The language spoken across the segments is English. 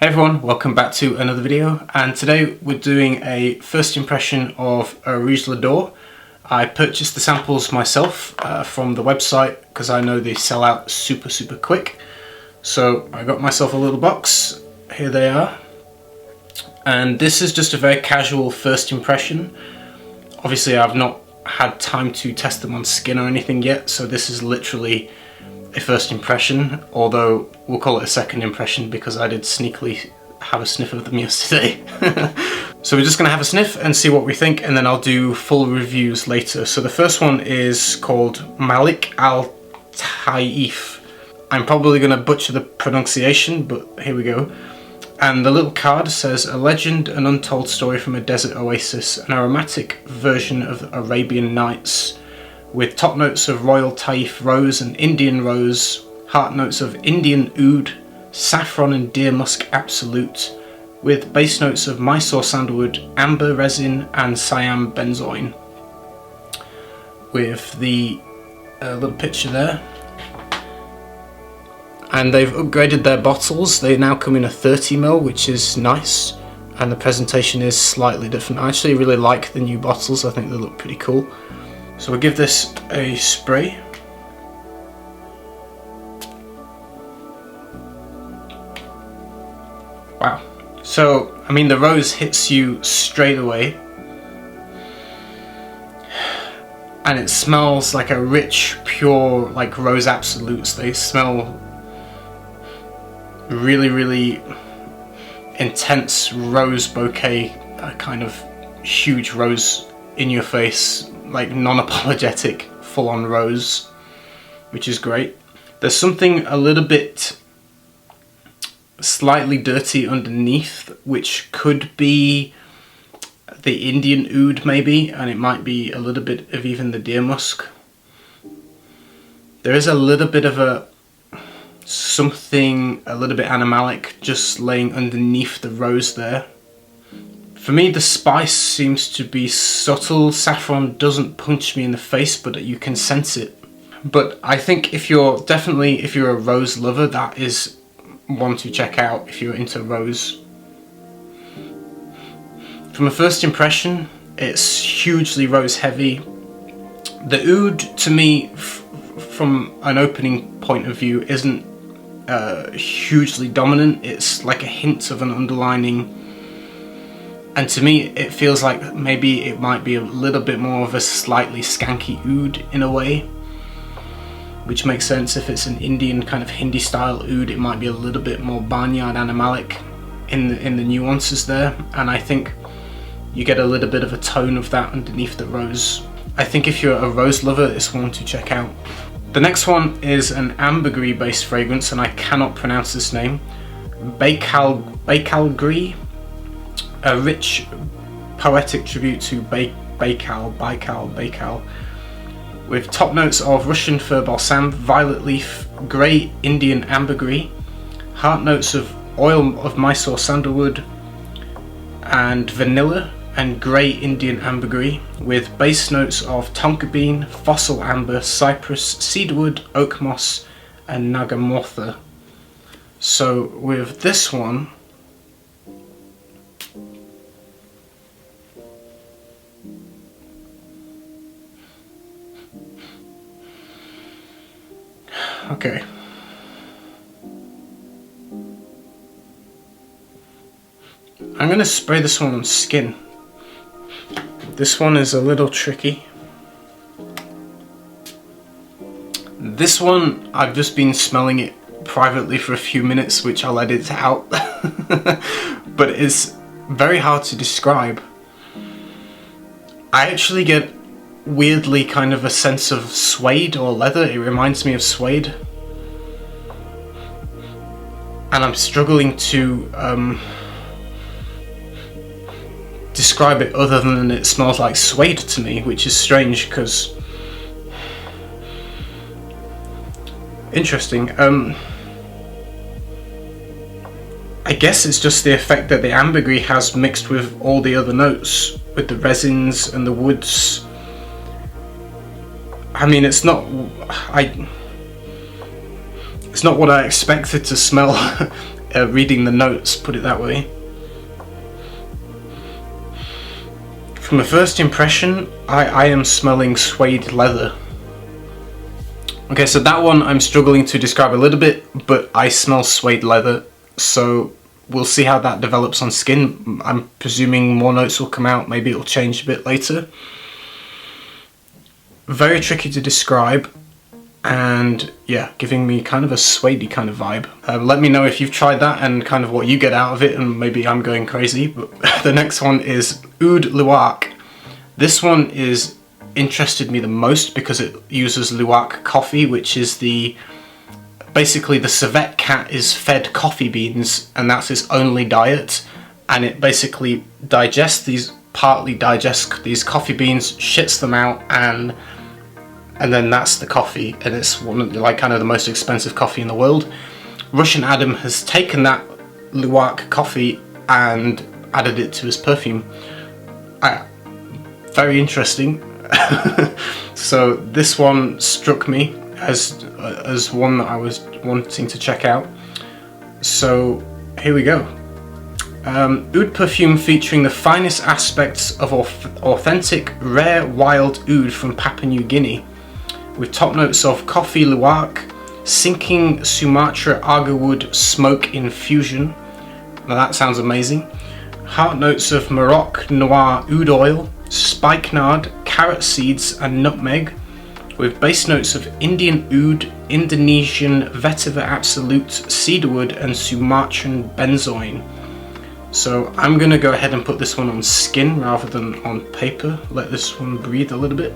Hey everyone, welcome back to another video, and today we're doing a first impression of Areej Le Dore. I purchased the samples myself from the website because I know they sell out super quick. So I got myself a little box, here they are, and this is just a very casual first impression. Obviously I've not had time to test them on skin or anything yet, so this is literally a first impression, although we'll call it a second impression because I did sneakily have a sniff of them yesterday. So we're just going to have a sniff and see what we think, and then I'll do full reviews later. So the first one is called Malik Taif. I'm probably going to butcher the pronunciation, but here we go. And the little card says, "A legend, an untold story from a desert oasis, an aromatic version of Arabian Nights, with top notes of royal Taif rose and Indian rose, heart notes of Indian oud, saffron and deer musk absolute, with base notes of Mysore sandalwood, amber resin and Siam benzoin." With the little picture there. And they've upgraded their bottles. They now come in a 30ml, which is nice, and the presentation is slightly different. I actually really like the new bottles, I think they look pretty cool. So we'll give this a spray. Wow. So, I mean, the rose hits you straight away. And it smells like a rich, pure, like rose absolutes. They smell really intense rose bouquet, a kind of huge rose in your face, like non-apologetic full-on rose, which is great. There's something a little bit slightly dirty underneath, which could be the Indian oud maybe, and it might be a little bit of even the deer musk. There is a little bit of something a little bit animalic just laying underneath the rose there. For me, the spice seems to be subtle. Saffron doesn't punch me in the face, but you can sense it. But I think if you're a rose lover, that is one to check out if you're into rose. From a first impression, it's hugely rose heavy. The oud, to me, from an opening point of view, isn't hugely dominant. It's like a hint of an underlining. And to me, it feels like maybe it might be a little bit more of a slightly skanky oud in a way, which makes sense. If it's an Indian kind of Hindi style oud, it might be a little bit more barnyard animalic in the nuances there. And I think you get a little bit of a tone of that underneath the rose. I think if you're a rose lover, it's one to check out. The next one is an ambergris based fragrance, and I cannot pronounce this name. Baikal Gris. A rich, poetic tribute to Baikal, with top notes of Russian fir balsam, violet leaf, grey Indian ambergris, heart notes of oil of Mysore sandalwood and vanilla, and grey Indian ambergris, with base notes of tonka bean, fossil amber, cypress, cedarwood, oak moss and nagamortha. So with this one, okay. I'm going to spray this one on skin. This one is a little tricky. This one, I've just been smelling it privately for a few minutes, which I'll edit out. But it's very hard to describe. I actually get weirdly kind of a sense of suede or leather. It reminds me of suede, and I'm struggling to describe it other than it smells like suede to me, which is strange because interesting. I guess it's just the effect that the ambergris has mixed with all the other notes, with the resins and the woods. I mean, it's not what I expected to smell reading the notes, put it that way. From a first impression, I am smelling suede leather. Okay, so that one I'm struggling to describe a little bit, but I smell suede leather, so we'll see how that develops on skin. I'm presuming more notes will come out, maybe it'll change a bit later. Very tricky to describe, and yeah, giving me kind of a suede-y kind of vibe. Let me know if you've tried that and kind of what you get out of it, and maybe I'm going crazy. But the next one is Oud Luwak. This one is interested me the most because it uses Luwak coffee, which is basically the civet cat is fed coffee beans, and that's its only diet, and it basically partly digests these coffee beans, shits them out, and then that's the coffee, and it's one of kind of the most expensive coffee in the world. Russian Adam has taken that Luwak coffee and added it to his perfume. Very interesting. So this one struck me as one that I was wanting to check out. So here we go. Oud perfume featuring the finest aspects of authentic, rare, wild oud from Papua New Guinea, with top notes of coffee Luwak, sinking Sumatra agarwood smoke infusion. Now that sounds amazing. Heart notes of Maroc Noir oud oil, spikenard, carrot seeds and nutmeg, with base notes of Indian oud, Indonesian vetiver absolute, cedarwood and Sumatran benzoin. So I'm going to go ahead and put this one on skin rather than on paper. Let this one breathe a little bit.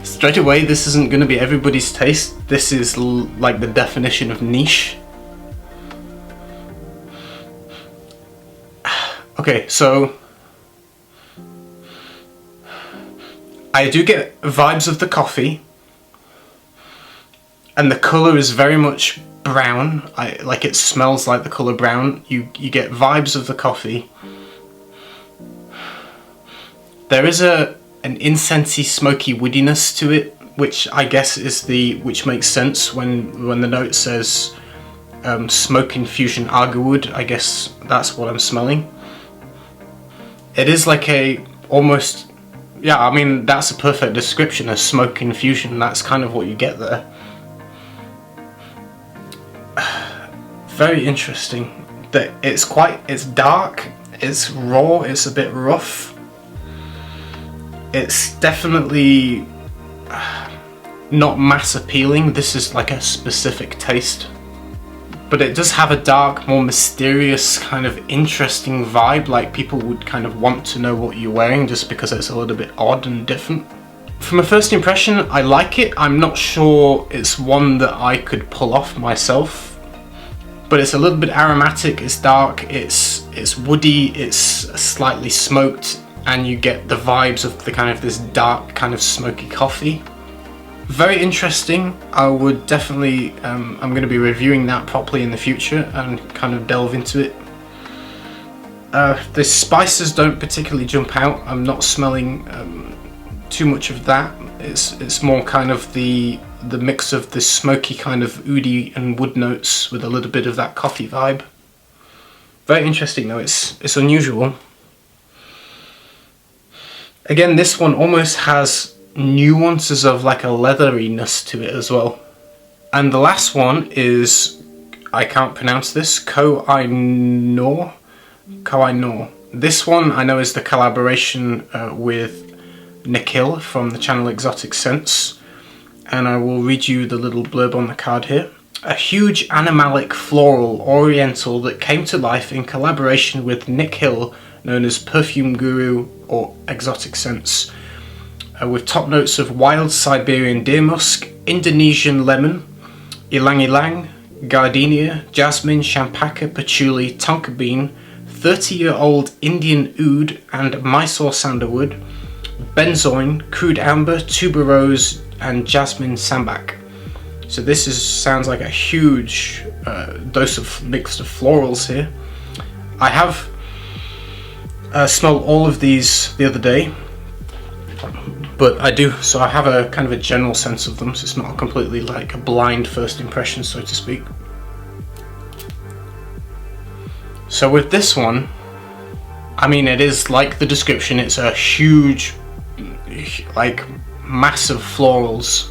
Straight away, this isn't going to be everybody's taste. This is like the definition of niche. Okay, so I do get vibes of the coffee, and the colour is very much brown. Like it smells like the colour brown. You get vibes of the coffee. There is an incensey, smoky woodiness to it, which I guess is which makes sense when the note says smoke infusion agarwood. I guess that's what I'm smelling. It is like almost, yeah, I mean, that's a perfect description, a smoke infusion. That's kind of what you get there. Very interesting. It's dark, it's raw, it's a bit rough. It's definitely not mass appealing. This is like a specific taste. But it does have a dark, more mysterious, kind of interesting vibe, like people would kind of want to know what you're wearing just because it's a little bit odd and different. From a first impression, I like it. I'm not sure it's one that I could pull off myself, but it's a little bit aromatic, it's dark, it's woody, it's slightly smoked, and you get the vibes of the kind of this dark, kind of smoky coffee. Very interesting. I would definitely, I'm going to be reviewing that properly in the future and kind of delve into it. The spices don't particularly jump out. I'm not smelling too much of that. It's more kind of the mix of the smoky kind of oudi and wood notes with a little bit of that coffee vibe. Very interesting though, it's unusual. Again, this one almost has nuances of like a leatheriness to it as well. And the last one is, I can't pronounce this, KOH-I-NOOR. KOH-I-NOOR. This one I know is the collaboration with Nikhil from the channel Exotic Scents, and I will read you the little blurb on the card here. A huge animalic floral oriental that came to life in collaboration with Nikhil, known as Perfume Guru or Exotic Scents, with top notes of wild Siberian deer musk, Indonesian lemon, ylang ylang, gardenia, jasmine, champaca, patchouli, tonka bean, 30-year-old Indian oud and Mysore sandalwood, benzoin, crude amber, tuberose and jasmine sambac. So this sounds like a huge dose of mixed of florals here. I have smelled all of these the other day. But I do, so I have a kind of a general sense of them, so it's not completely like a blind first impression, so to speak. So with this one, I mean, it is like the description, it's a huge, like massive florals.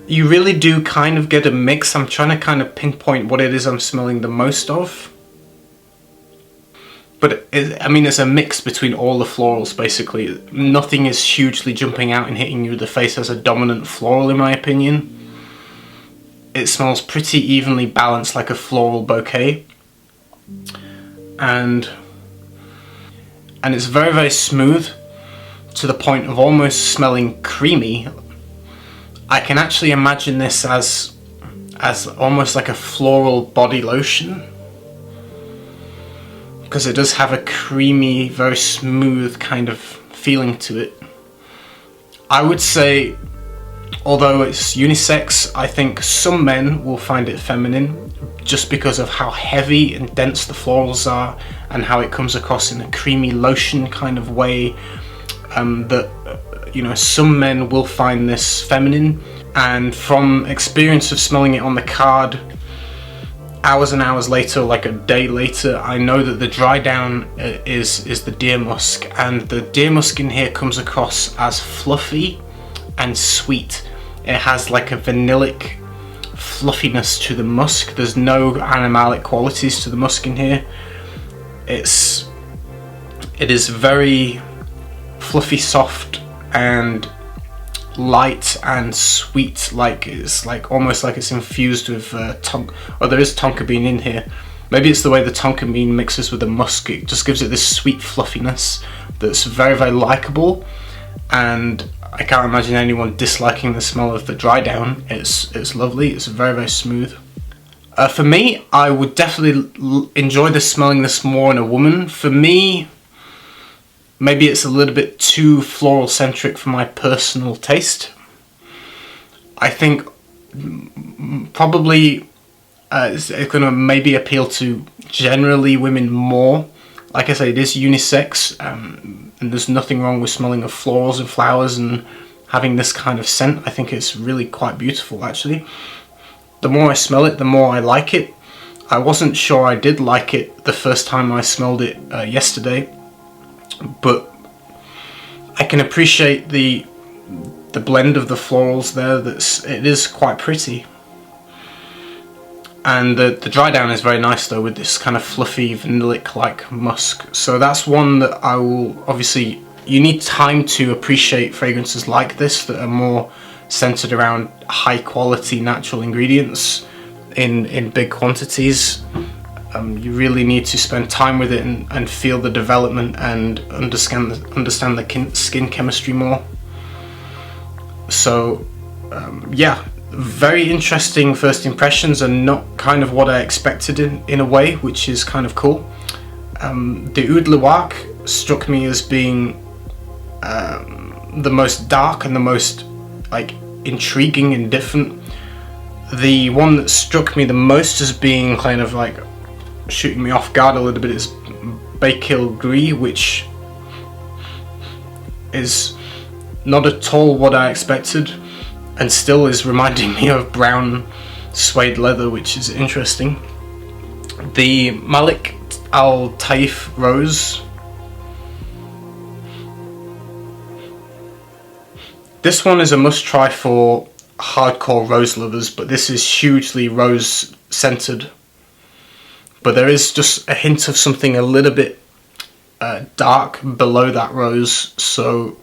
You really do kind of get a mix. I'm trying to kind of pinpoint what it is I'm smelling the most of. But I mean, it's a mix between all the florals basically. Nothing is hugely jumping out and hitting you in the face as a dominant floral in my opinion. It smells pretty evenly balanced like a floral bouquet. And it's very, very smooth to the point of almost smelling creamy. I can actually imagine this as almost like a floral body lotion, because it does have a creamy, very smooth kind of feeling to it. I would say, although it's unisex, I think some men will find it feminine just because of how heavy and dense the florals are and how it comes across in a creamy lotion kind of way. That you know, some men will find this feminine, and from experience of smelling it on the card hours and hours later, like a day later, I know that the dry down is the deer musk, and the deer musk in here comes across as fluffy and sweet. It has like a vanillic fluffiness to the musk. There's no animalic qualities to the musk in here. It is very fluffy, soft, and light and sweet. Like it's like almost like it's infused with there is tonka bean in here. Maybe it's the way the tonka bean mixes with the musk. It just gives it this sweet fluffiness that's very, very likable, and I can't imagine anyone disliking the smell of the dry down. It's lovely. It's very, very smooth. For me, I would definitely enjoy smelling this more in a woman. For me, maybe it's a little bit too floral centric for my personal taste. I think probably it's going to maybe appeal to generally women more. Like I say, it is unisex, and there's nothing wrong with smelling of florals and flowers and having this kind of scent. I think it's really quite beautiful actually. The more I smell it, the more I like it. I wasn't sure I did like it the first time I smelled it yesterday, but I can appreciate the blend of the florals there. It is quite pretty, and the dry down is very nice though, with this kind of fluffy vanillic like musk. So that's one that I will obviously, you need time to appreciate fragrances like this that are more centered around high quality natural ingredients in big quantities. You really need to spend time with it and feel the development and understand the skin chemistry more. So yeah, very interesting first impressions, and not kind of what I expected in a way, which is kind of cool. The Oud Luwak struck me as being the most dark and the most like intriguing and different. The one that struck me the most as being kind of like shooting me off guard a little bit is Baikal Gris, which is not at all what I expected, and still is reminding me of brown suede leather, which is interesting. The Malik Taif Rose. This one is a must try for hardcore rose lovers, but this is hugely rose scented. But there is just a hint of something a little bit dark below that rose, so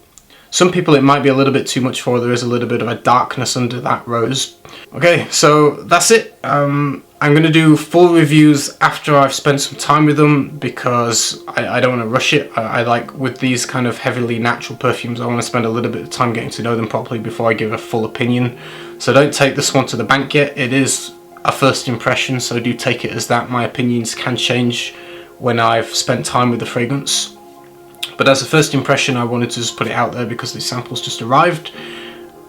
some people it might be a little bit too much for. There is a little bit of a darkness under that rose. Okay, so that's it. I'm going to do full reviews after I've spent some time with them, because I don't want to rush it. I like, with these kind of heavily natural perfumes, I want to spend a little bit of time getting to know them properly before I give a full opinion. So don't take this one to the bank yet. It is a first impression, so do take it as that. My opinions can change when I've spent time with the fragrance. But as a first impression, I wanted to just put it out there because the samples just arrived.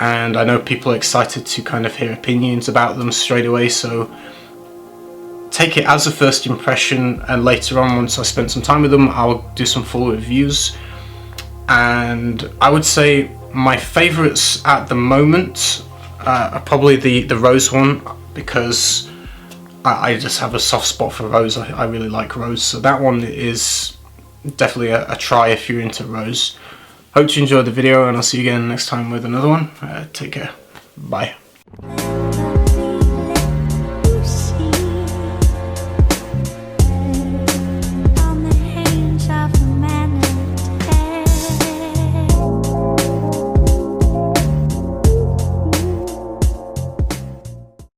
and I know people are excited to kind of hear opinions about them straight away, so take it as a first impression, and later on, once I spent some time with them, I'll do some full reviews. And I would say my favourites at the moment are probably the rose one, because I just have a soft spot for rose. I really like rose, so that one is definitely a try if you're into rose. Hope you enjoyed the video, and I'll see you again next time with another one. Take care. Bye.